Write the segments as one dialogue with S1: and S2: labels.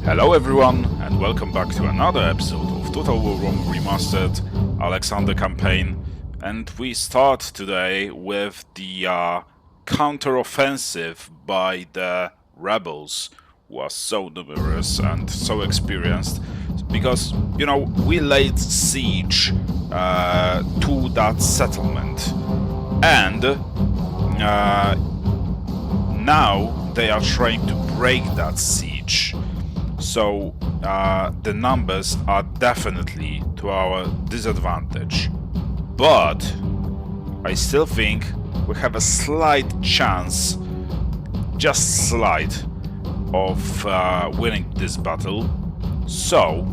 S1: Hello everyone, and welcome back to another episode of Total War Rome Remastered Alexander campaign. And we start today with the counter-offensive by the rebels, who are so numerous and so experienced. Because, you know, we laid siege to that settlement. And now they are trying to break that siege. So the numbers are definitely to our disadvantage, but I still think we have a slight chance, just slight, of winning this battle. So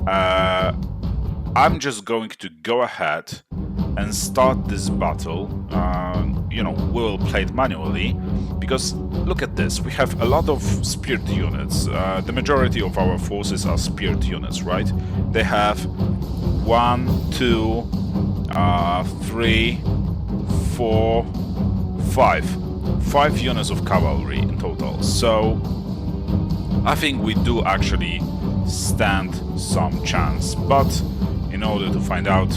S1: I'm just going to go ahead and start this battle. You know, we'll play it manually, because look at this, we have a lot of speared units. The majority of our forces are speared units, right? They have 1, 2, 3, 4, 5 units of cavalry in total. So I think we do actually stand some chance, but in order to find out,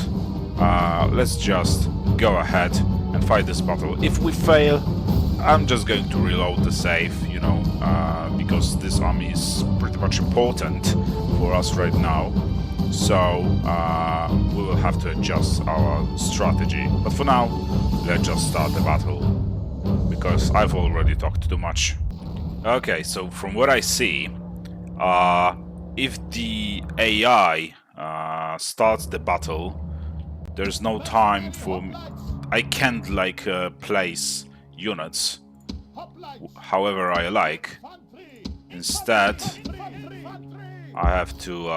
S1: let's just go ahead and fight this battle. If we fail, I'm just going to reload the save, you know, because this army is pretty much important for us right now. So we will have to adjust our strategy. But for now, let's just start the battle, because I've already talked too much. Okay, so from what I see, if the AI starts the battle, there's no time for... I can't, like, place units however I like. Instead, I have to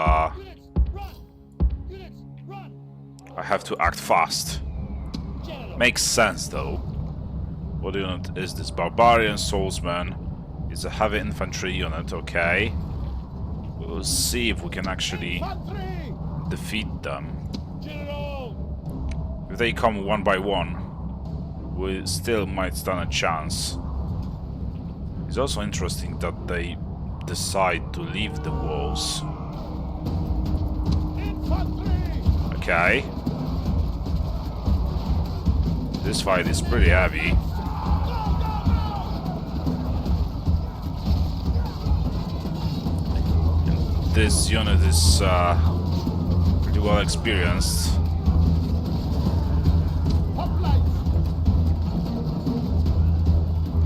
S1: act fast. Makes sense though. What unit is this? Barbarian Swordsman. It's a heavy infantry unit, okay. We'll see if we can actually defeat them. If they come one by one, we still might stand a chance. It's also interesting that they decide to leave the walls. Okay. This fight is pretty heavy. And this unit is pretty well experienced.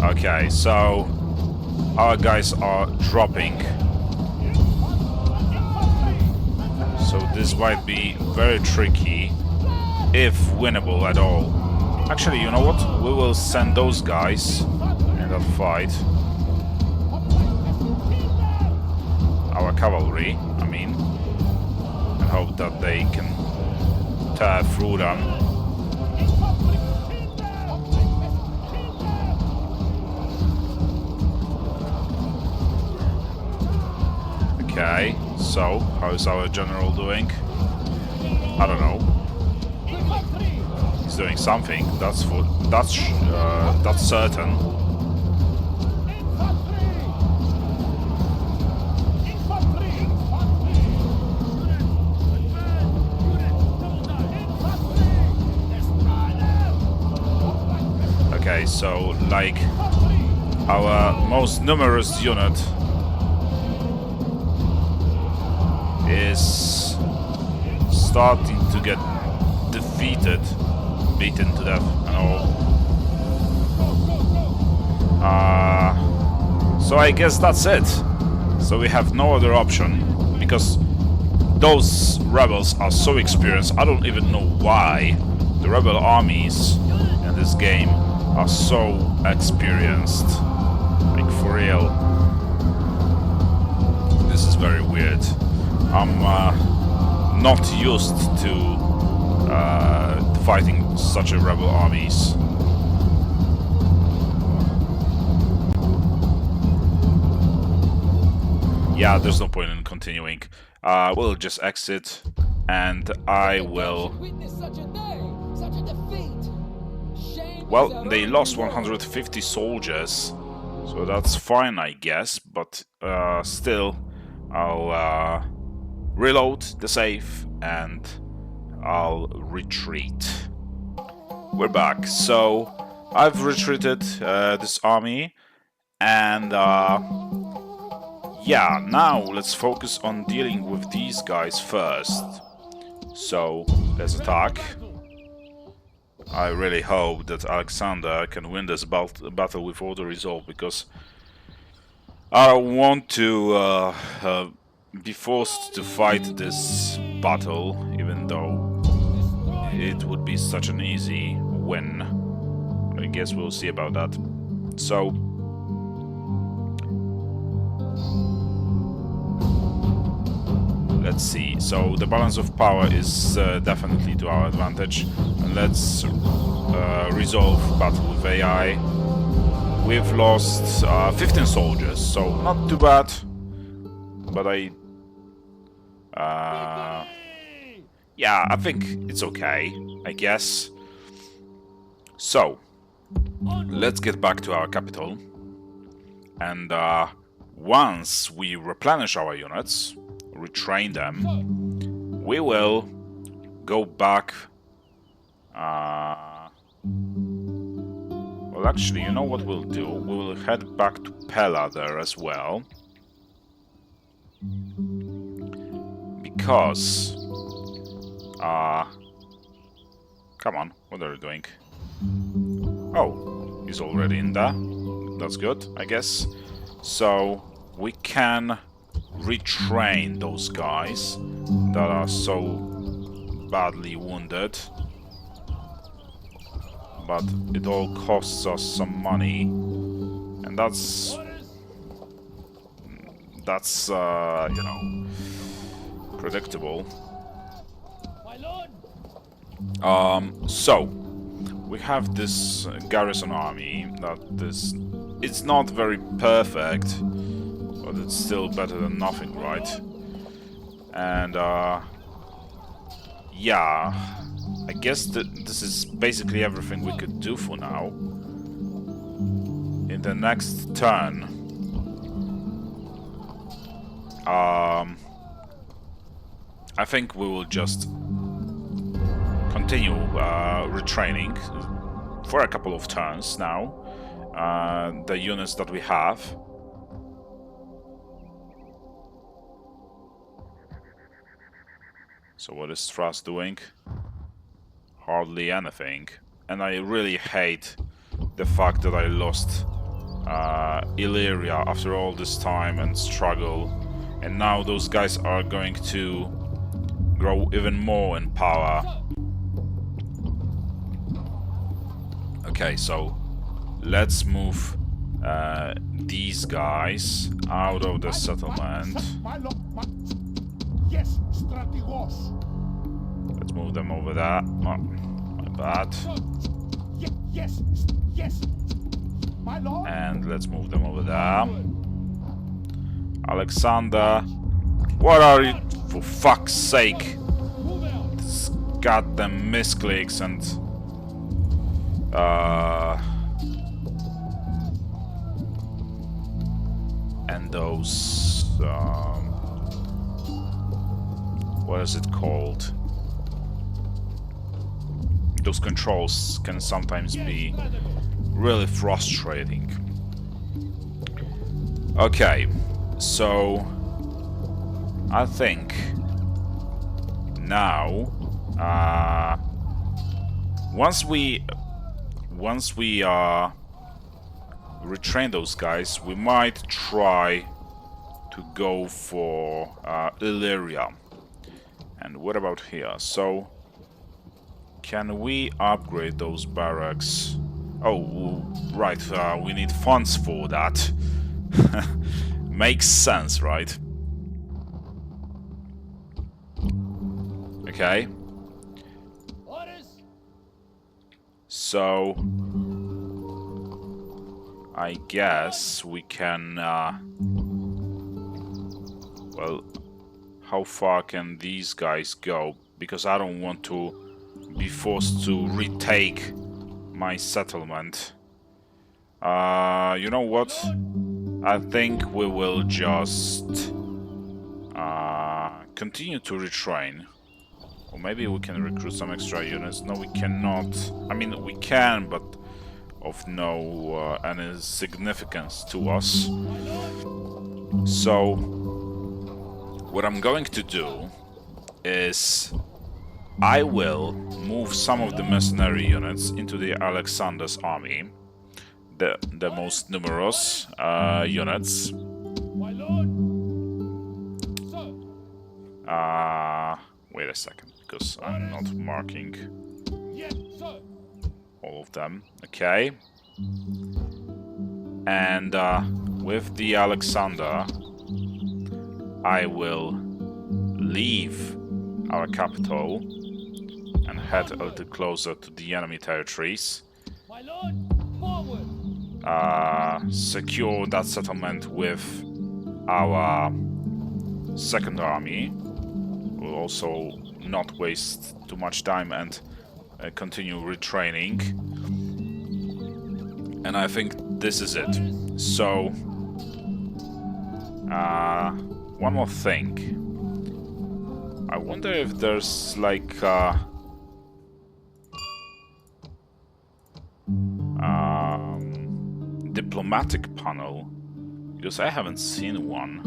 S1: Okay, so our guys are dropping. So this might be very tricky, if winnable at all. Actually, you know what? We will send those guys in that fight. Our cavalry, I mean. And hope that they can tear through them. Okay, so how is our general doing? I don't know. He's doing something. That's certain. Okay, so like our most numerous unit is starting to get defeated, beaten to death and all. So I guess that's it. So we have no other option, because those rebels are so experienced. I don't even know why the rebel armies in this game are so experienced. Like, for real. This is very weird. I'm not used to fighting such a rebel armies. Yeah, there's no point in continuing. We'll just exit, and I will... Well, they lost 150 soldiers, so that's fine, I guess, but still... I'll reload the save and I'll retreat. We're back. So I've retreated this army, and yeah, now let's focus on dealing with these guys first. So let's attack. I really hope that Alexander can win this battle with order resolve, because I don't want to be forced to fight this battle, even though it would be such an easy win. I guess we'll see about that. So let's see. So the balance of power is definitely to our advantage. And let's resolve battle with AI. We've lost 15 soldiers, so not too bad. But yeah, I think it's okay, I guess. So let's get back to our capital. And once we replenish our units, retrain them, we will go back. Well, actually, you know what we'll do? We will head back to Pella there as well. Because... come on, what are you doing? Oh, he's already in there. That's good, I guess. So, we can retrain those guys that are so badly wounded. But it all costs us some money. And that's you know, predictable. So we have this garrison army that it's not very perfect, but it's still better than nothing, right? And yeah, I guess that this is basically everything we could do for now. In the next turn, I think we will just continue retraining for a couple of turns now. The units that we have. So what is Thrace doing? Hardly anything. And I really hate the fact that I lost Illyria after all this time and struggle. And now those guys are going to grow even more in power. Okay, so let's move these guys out of the settlement. Let's move them over there. Oh, my bad. And let's move them over there. Alexander, what are you, for fuck's sake? This goddamn misclicks and those what is it called? Those controls can sometimes be really frustrating. Okay, so I think now once we retrain those guys, we might try to go for Illyria. And what about here? So can we upgrade those barracks? Oh, right, we need funds for that. Makes sense, right? Okay. So I guess we can well, how far can these guys go? Because I don't want to be forced to retake my settlement. You know what? I think we will just continue to retrain. Or maybe we can recruit some extra units. No, we cannot. I mean, we can, but of no any significance to us. So, what I'm going to do is I will move some of the mercenary units into the Alexander's army, the most numerous units. Wait a second, because I'm not marking all of them. Okay. And with the Alexander, I will leave our capital and head a little closer to the enemy territories. Secure that settlement with our second army. We'll also not waste too much time and continue retraining. And I think this is it. So, one more thing. I wonder if there's like diplomatic panel, because I haven't seen one.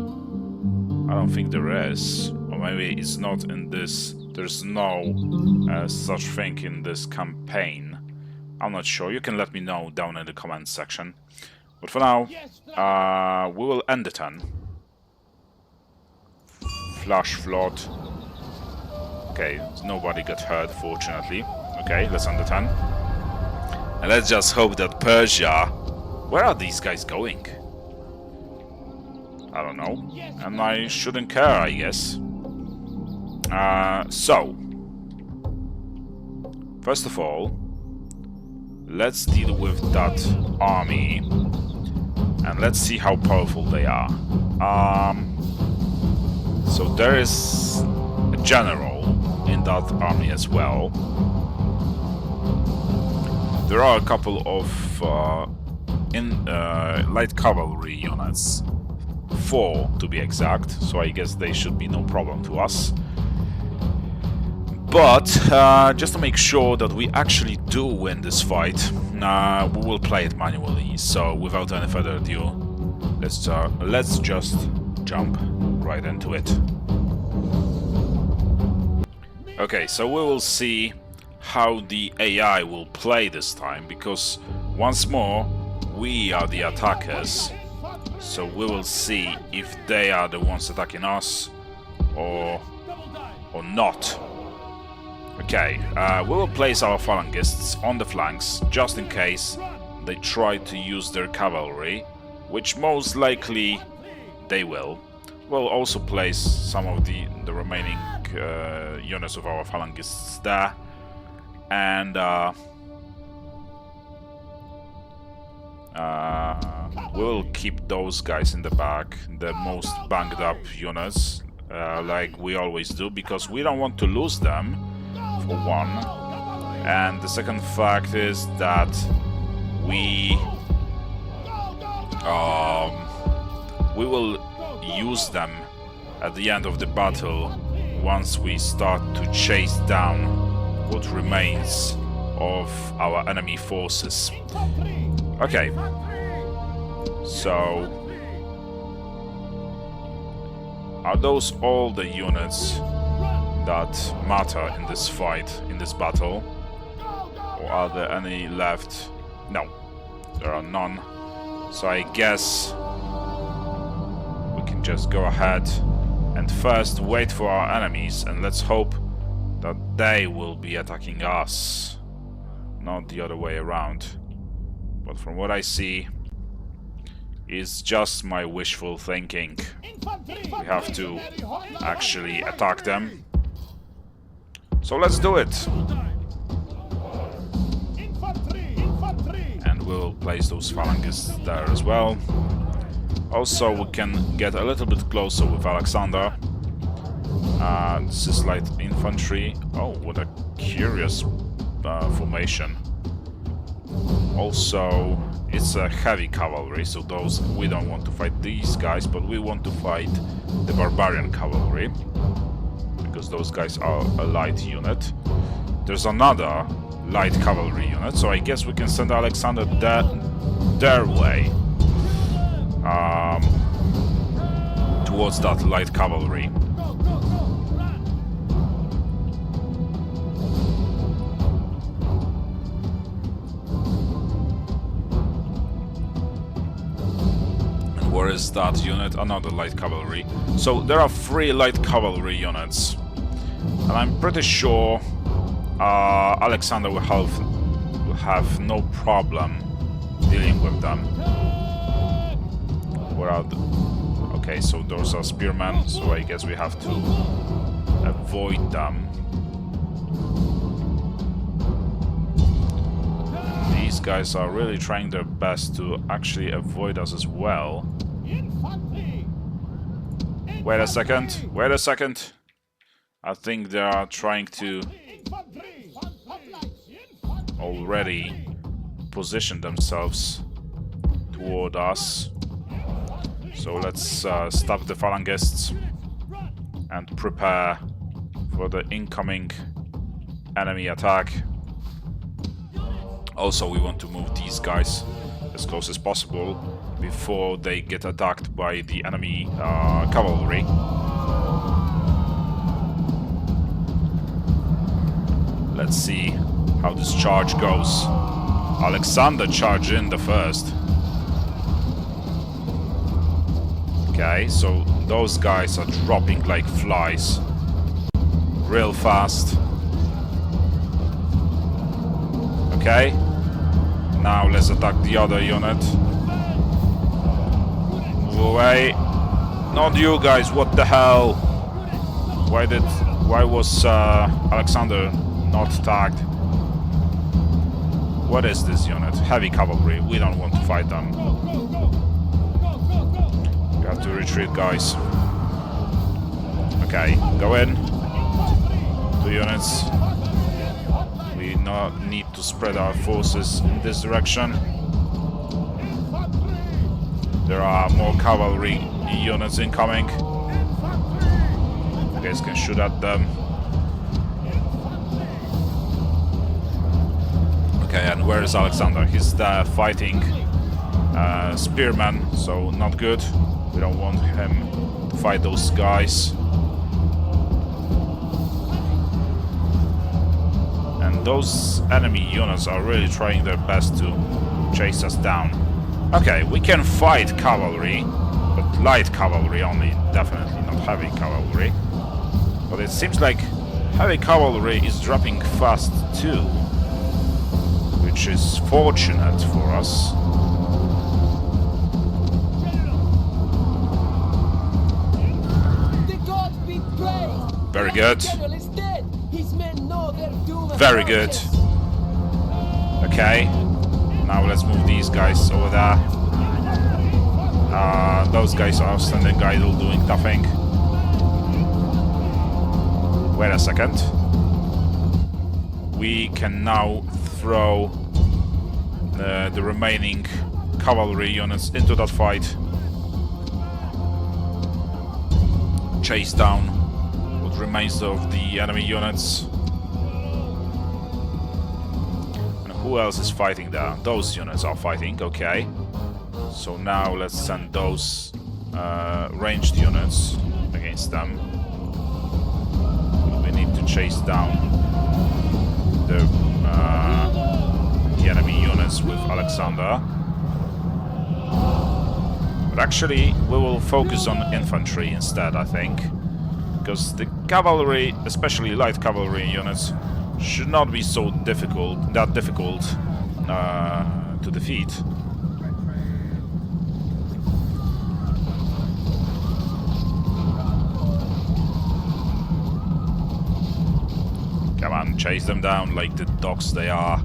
S1: I don't think there is, or maybe it's not in this. There's no such thing in this campaign. I'm not sure. You can let me know down in the comments section. But for now, we will end the turn. Flash flood. Okay, nobody got hurt, fortunately. Okay, let's end the turn. And let's just hope that Persia... Where are these guys going? I don't know. And I shouldn't care, I guess. So... First of all, let's deal with that army. And let's see how powerful they are. So there is a general in that army as well. There are a couple of light cavalry units, 4 to be exact, so I guess they should be no problem to us. But just to make sure that we actually do win this fight, we will play it manually. So without any further ado, let's just jump right into it. Okay, so we will see how the AI will play this time, because once more we are the attackers, so we will see if they are the ones attacking us or not. Okay, we will place our phalangists on the flanks just in case they try to use their cavalry, which most likely they will. We'll also place some of the remaining units of our phalangists there, and we'll keep those guys in the back, the most banged up units, like we always do, because we don't want to lose them, for one. And the second fact is that we will use them at the end of the battle once we start to chase down what remains of our enemy forces. Okay, so are those all the units that matter in this fight, in this battle? Or are there any left? No, there are none. So I guess we can just go ahead and first wait for our enemies, and let's hope that they will be attacking us, not the other way around. But from what I see, it's just my wishful thinking. We have to actually attack them. So let's do it! And we'll place those phalangists there as well. Also, we can get a little bit closer with Alexander. This is light infantry. Oh, what a curious formation. Also, it's a heavy cavalry, so those we don't want to fight these guys, but we want to fight the barbarian cavalry. because those guys are a light unit. There's another light cavalry unit, so I guess we can send Alexander their way towards that light cavalry. And where is that unit? Another light cavalry. So there are 3 light cavalry units, and I'm pretty sure Alexander will have no problem dealing with them. Where are the... Okay, so those are spearmen, so I guess we have to avoid them. And these guys are really trying their best to actually avoid us as well. Wait a second, wait a second. I think they are trying to already position themselves toward us. So let's stop the phalangists and prepare for the incoming enemy attack. Also, we want to move these guys as close as possible before they get attacked by the enemy cavalry. Let's see how this charge goes. Alexander charged in the first. Okay, so those guys are dropping like flies. Real fast. Okay. Now let's attack the other unit. Move away. Not you guys, what the hell? Why was Alexander not tagged? What is this unit? Heavy cavalry. We don't want to fight them. We have to retreat, guys. Okay, go in. 2 units. We need to spread our forces in this direction. There are more cavalry units incoming. You guys can shoot at them. Okay, and where is Alexander? He's there fighting spearmen, so not good. We don't want him to fight those guys. And those enemy units are really trying their best to chase us down. Okay, we can fight cavalry, but light cavalry only, definitely not heavy cavalry. But it seems like heavy cavalry is dropping fast too, which is fortunate for us. Very good. Very good. Okay. Now let's move these guys over there. Those guys are standing idle doing nothing. Wait a second. We can now throw the remaining cavalry units into that fight. Chase down what remains of the enemy units. And who else is fighting there? Those units are fighting, okay. So now let's send those ranged units against them. We need to chase down the enemy units with Alexander. But actually, we will focus on infantry instead, I think. Because the cavalry, especially light cavalry units, should not be so difficult to defeat. Come on, chase them down like the dogs they are.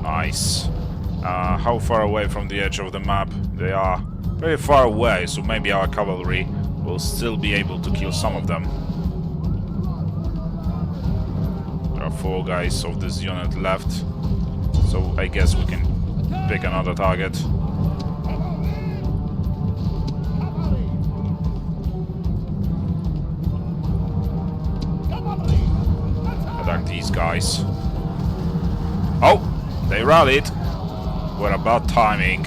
S1: Nice. How far away from the edge of the map? They are very far away, so maybe our cavalry will still be able to kill some of them. There are 4 guys of this unit left, so I guess we can pick another target. guys. Oh, they rallied. What about timing?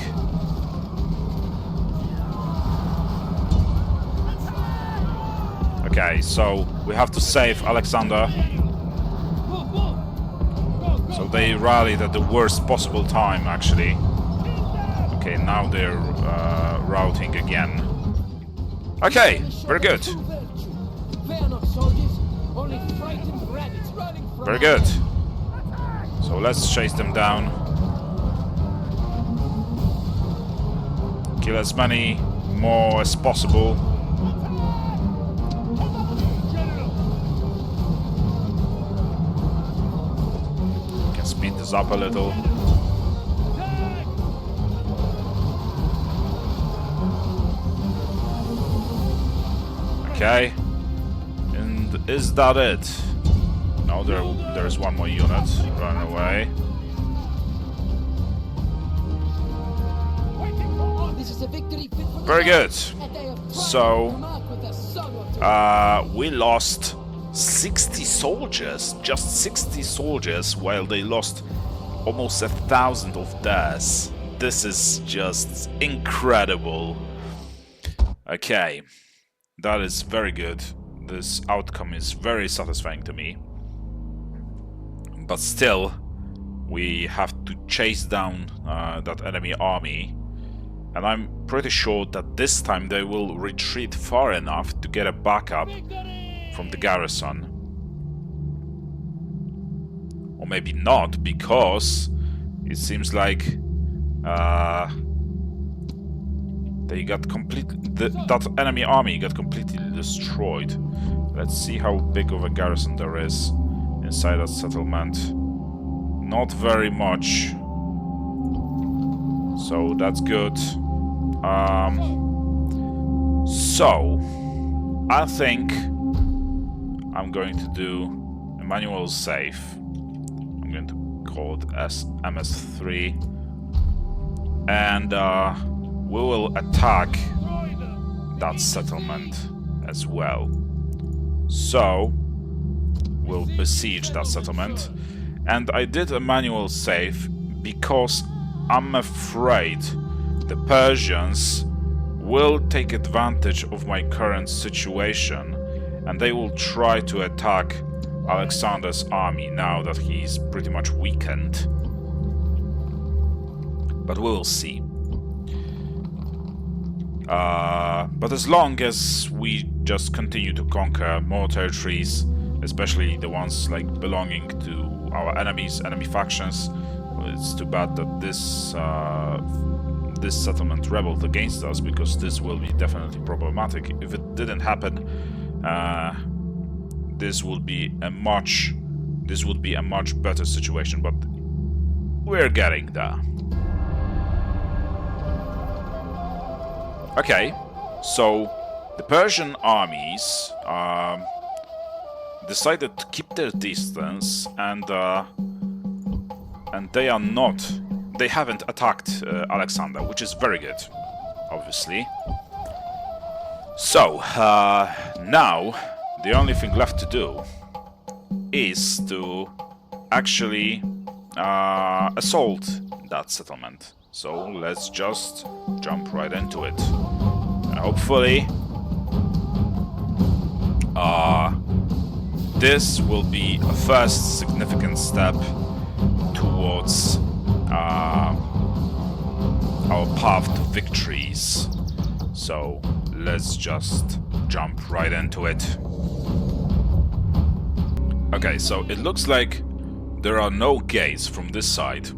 S1: Okay, so we have to save Alexander. So they rallied at the worst possible time, actually. Okay, now they're routing again. Okay, very good. Very good. So let's chase them down. Kill as many more as possible. Can speed this up a little. Okay. And is that it? No, there's one more unit. Run away. Very good. So, we lost 60 soldiers. Just 60 soldiers, while they lost almost 1,000 of theirs. This is just incredible. Okay. That is very good. This outcome is very satisfying to me. But still, we have to chase down that enemy army. And I'm pretty sure that this time they will retreat far enough to get a backup from the garrison. Or maybe not, because it seems like they got that enemy army got completely destroyed. Let's see how big of a garrison there is inside that settlement. Not very much. So that's good. So I think I'm going to do a manual save. I'm going to call it as MS3, and we will attack that settlement as well. So we'll besiege that settlement, and I did a manual save because I'm afraid the Persians will take advantage of my current situation, and they will try to attack Alexander's army now that he's pretty much weakened. But we will see. But as long as we just continue to conquer more territories, especially the ones like belonging to our enemy factions, well, it's too bad that this settlement rebelled against us, because this will be definitely problematic. If it didn't happen, this would be a much better situation, but we're getting there. Okay, so the Persian armies decided to keep their distance, and they haven't attacked Alexander, which is very good, obviously. So now the only thing left to do is to actually assault that settlement. So let's just jump right into it. And hopefully this will be a first significant step towards our path to victories. So let's just jump right into it. Okay, so it looks like there are no gates from this side,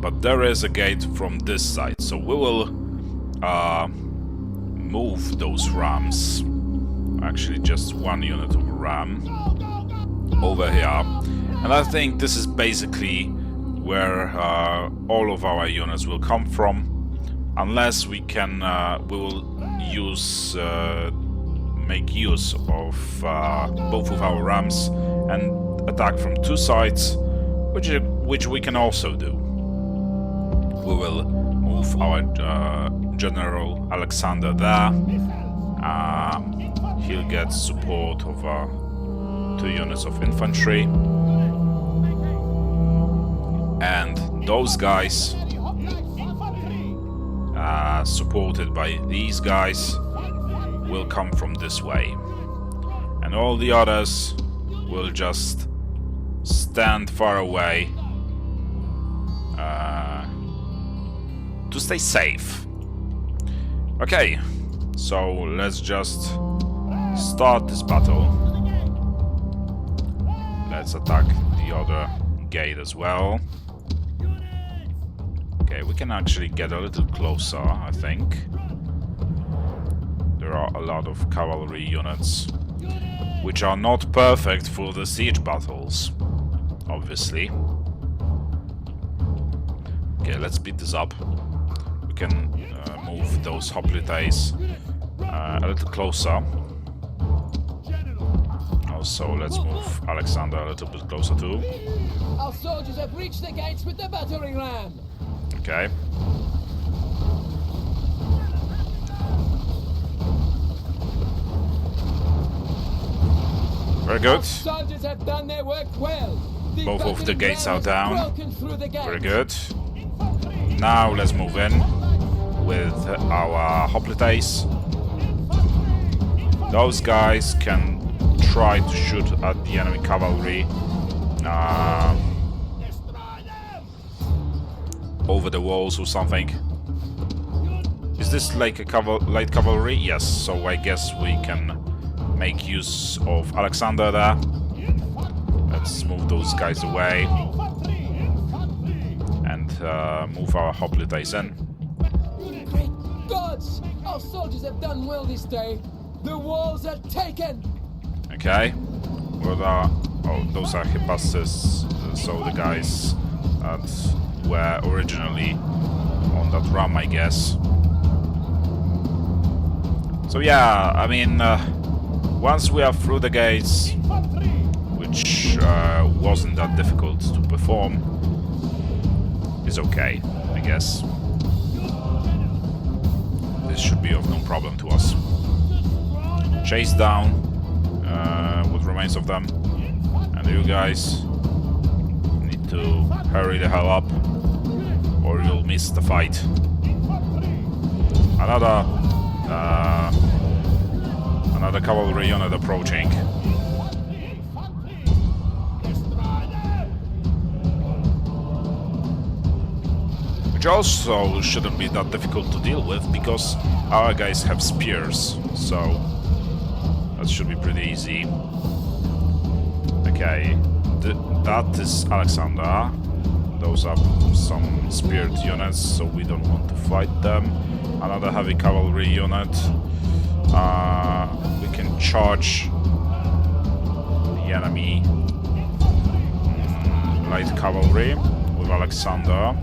S1: but there is a gate from this side. So we will move those rams. Actually, just one unit of ram over here. And I think this is basically where all of our units will come from, unless we can we will make use of both of our rams and attack from two sides, which we can also do. We will move our General Alexander there. He'll get support of 2 units of infantry. And those guys, supported by these guys, will come from this way. And all the others will just stand far away to stay safe. Okay, so let's just start this battle. Let's attack the other gate as well. Okay, we can actually get a little closer, I think. There are a lot of cavalry units, which are not perfect for the siege battles, obviously. Okay, let's speed this up. We can move those hoplites a little closer. Also, let's move Alexander a little bit closer too.
S2: Our soldiers have reached the gates with the battering ram.
S1: Okay. Very good.
S2: Our soldiers have done their work well.
S1: Both of the gates are down. Very good.
S2: Gate.
S1: Now let's move in with our hoplites. Those guys can try to shoot at the enemy cavalry over the walls or something. Is this like a light cavalry? Yes, so I guess we can make use of Alexander there. Let's move those guys away and move our hoplites in.
S2: Great gods! Our soldiers have done well this day. The walls are taken.
S1: Okay. What are... Oh, those are Hipasses, so the guys that were originally on that ram, I guess. So yeah, I mean, once we are through the gates, which wasn't that difficult to perform, is okay, I guess. This should be of no problem to us. Chase down what remains of them, and you guys need to hurry the hell up or you'll miss the fight. Another cavalry unit approaching. Which also shouldn't be that difficult to deal with because our guys have spears, so that should be pretty easy. Okay, that is Alexander. Those are some speared units, so we don't want to fight them. Another heavy cavalry unit. We can charge the enemy light cavalry with Alexander,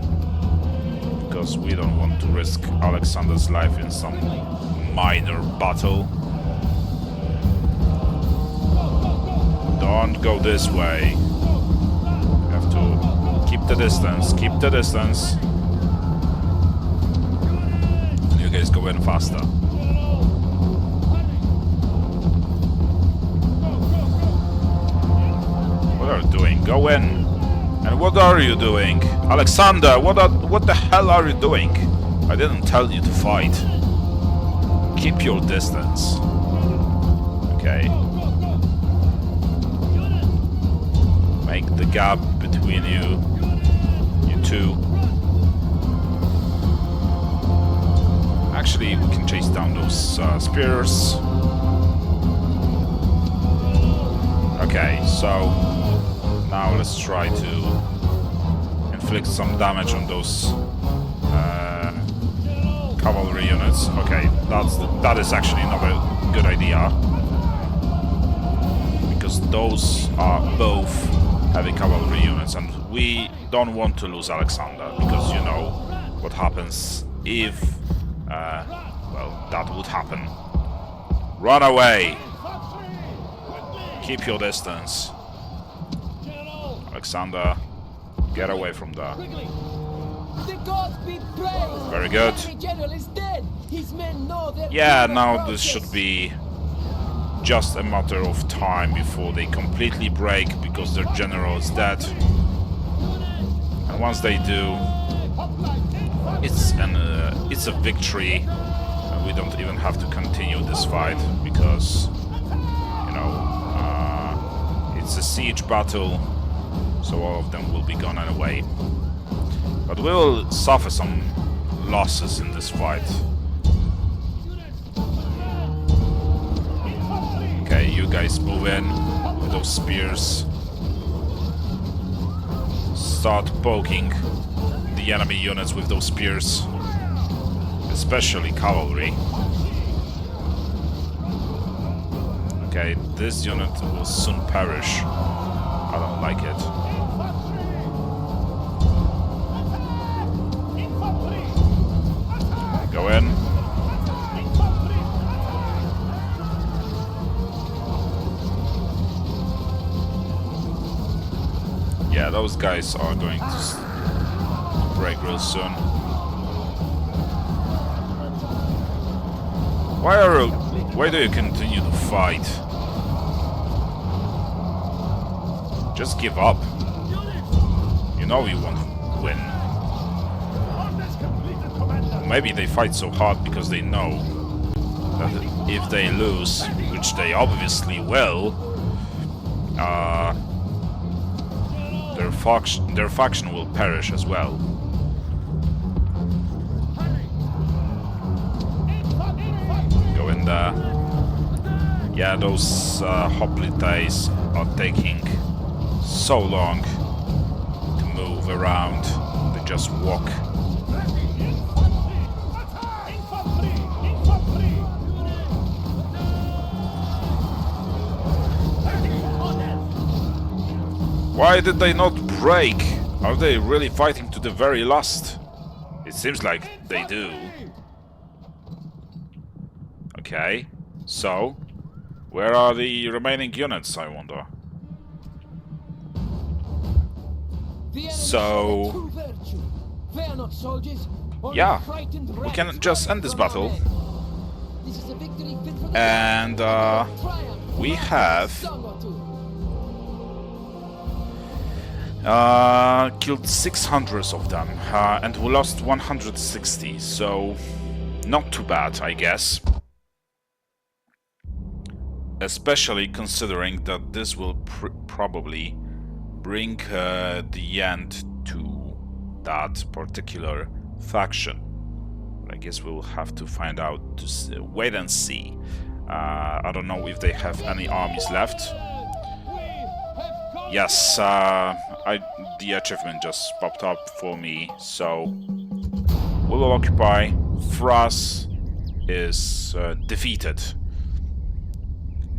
S1: because we don't want to risk Alexander's life in some minor battle. Don't go this way. You have to keep the distance, keep the distance. And you guys go in faster. What are you doing? Go in. And what are you doing? Alexander, what the hell are you doing? I didn't tell you to fight. Keep your distance. Okay. Make the gap between you two. Actually, we can chase down those spears. Okay, so now let's try to inflict some damage on those cavalry units. Okay, that is actually not a good idea, because those are both heavy cavalry units, and we don't want to lose Alexander, because you know what happens if well, that would happen. Run away. Keep your distance. Alexander, get away from there. Very good. Yeah, now this should be just a matter of time before they completely break, because their general is dead. And once they do, it's a victory. We don't even have to continue this fight because, you know, it's a siege battle, so all of them will be gone anyway. But we will suffer some losses in this fight. Okay, you guys move in with those spears. Start poking the enemy units with those spears, especially cavalry. Okay, this unit will soon perish. I don't like it. Go in. Yeah, those guys are going to break real soon. Why do you continue to fight? Just give up. You know you won't win. Maybe they fight so hard because they know that if they lose, which they obviously will, their faction will perish as well. Go in there. Yeah, those hoplites are taking so long to move around. They just walk. Why did they not break? Are they really fighting to the very last? It seems like they do. Okay, so where are the remaining units, I wonder? So yeah, we can just end this battle. And we have killed 600 of them, and we lost 160, so not too bad, I guess. Especially considering that this will probably bring the end to that particular faction. But I guess we'll have to find out, to wait and see. I don't know if they have any armies left. Yes, the achievement just popped up for me, so we will occupy. Thrace is defeated.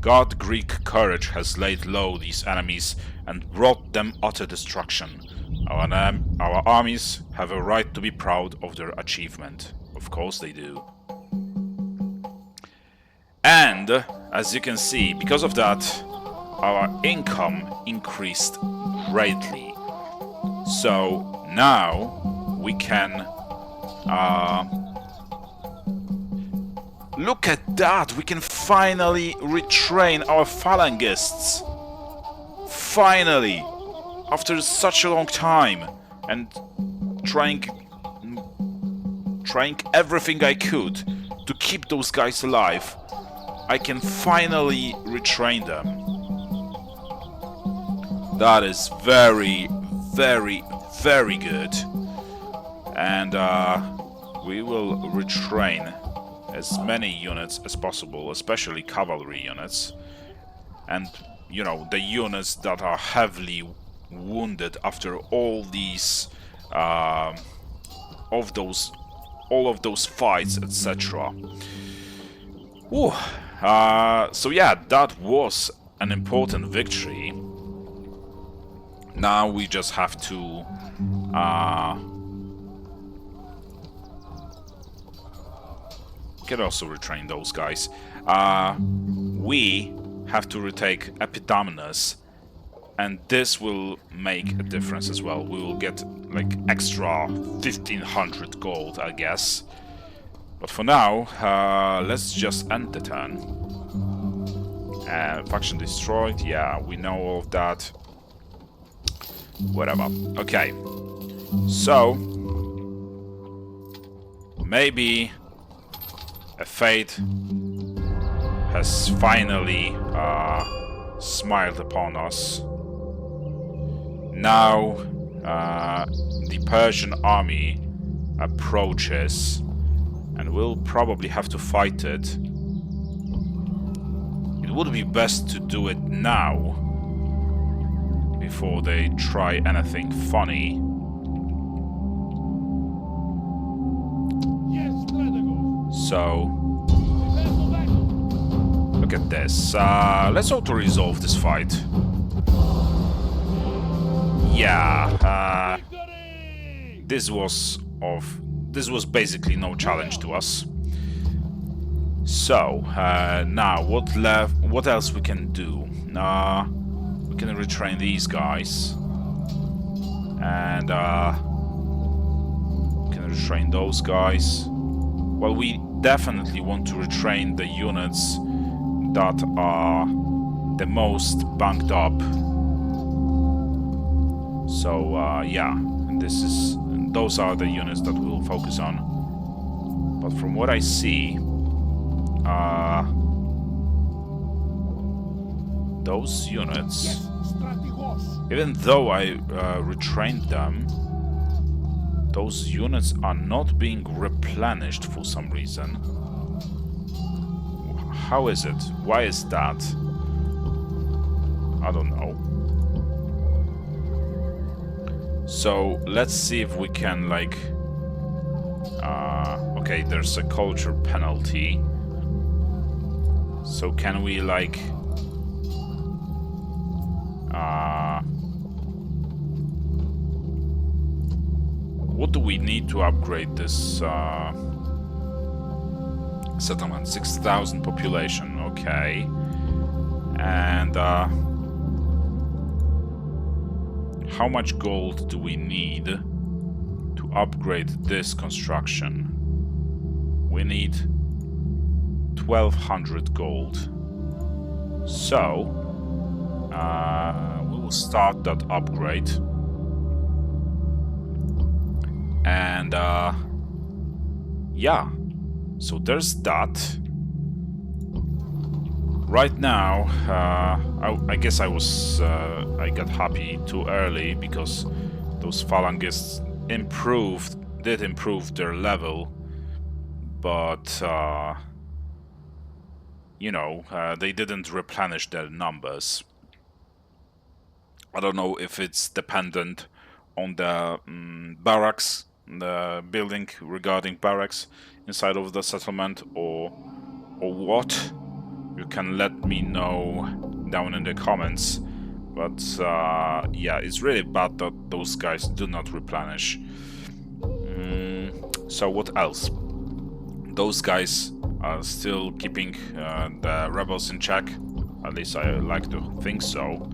S1: God Greek courage has laid low these enemies and brought them utter destruction. Our armies have a right to be proud of their achievement. Of course they do. And, as you can see, because of that, our income increased greatly. So now we can look at that, we can finally retrain our phalangists. Finally, after such a long time, and trying everything I could to keep those guys alive, I can finally retrain them. That is very, very, very good. And we will retrain as many units as possible, especially cavalry units. And, you know, the units that are heavily wounded after all these, all of those fights, etc. So yeah, that was an important victory. Now we just have to can also retrain those guys. We have to retake Epidaminus, and this will make a difference as well. We will get like extra 1500 gold, I guess. But for now, let's just end the turn. Faction destroyed, yeah, we know all of that. Whatever. Okay. So, maybe a fate has finally smiled upon us. Now, the Persian army approaches, and we'll probably have to fight it. It would be best to do it now, before they try anything funny. So, look at this. Let's auto-resolve this fight. Yeah, this was basically no challenge to us. So, now what else we can do? We can retrain these guys. And we can retrain those guys. Well, we definitely want to retrain the units that are the most bunked up. So, yeah, and those are the units that we'll focus on. But from what I see, those units, even though I retrained them, those units are not being replenished for some reason. How is it? Why is that? I don't know. So let's see if we can, like, okay, there's a culture penalty. So can we, like, what do we need to upgrade this settlement? 6,000 population, okay. And how much gold do we need to upgrade this construction? We need 1,200 gold. So we will start that upgrade. And yeah, so there's that. Right now, I guess I got happy too early because those phalangists did improve their level, but you know, they didn't replenish their numbers. I don't know if it's dependent on the barracks, the building regarding barracks inside of the settlement, or what. You can let me know down in the comments. But yeah, it's really bad that those guys do not replenish. So what else? Those guys are still keeping the rebels in check. At least I like to think so.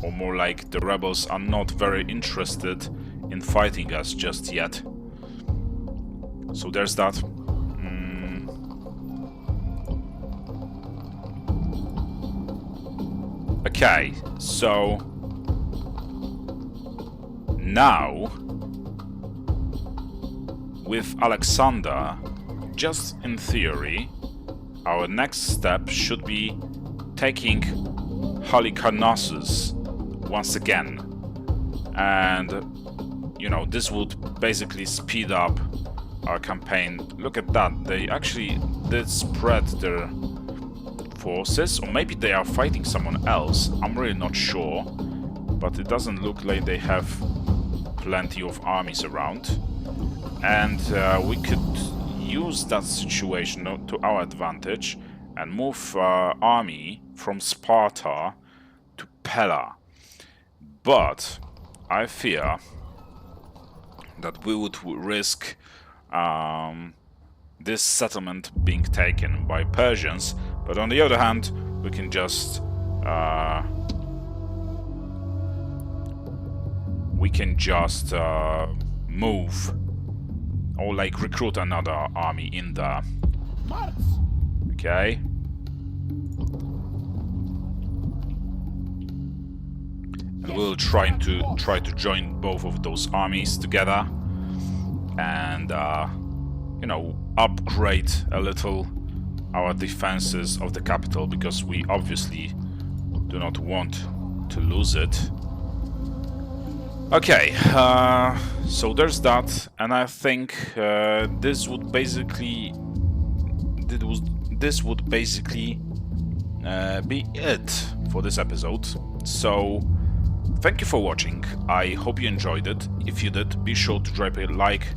S1: Or more like the rebels are not very interested in fighting us just yet. So there's that. Okay, so now with Alexander, just in theory, our next step should be taking Halicarnassus once again. And, you know, this would basically speed up our campaign. Look at that, they actually did spread their forces, or maybe they are fighting someone else. I'm really not sure, but it doesn't look like they have plenty of armies around. And we could use that situation to our advantage and move our army from Sparta to Pella. But I fear that we would risk this settlement being taken by Persians, but on the other hand, we can just move, or like recruit another army in there. Okay. and we'll try to join both of those armies together, and you know, upgrade a little our defenses of the capital, because we obviously do not want to lose it. Okay, so there's that, and I think this would basically be it for this episode. So thank you for watching. I hope you enjoyed it. If you did, be sure to drop a like,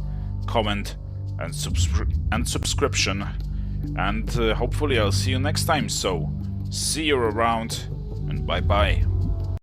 S1: comment, and subscription. And hopefully I'll see you next time. So see you around, and bye bye.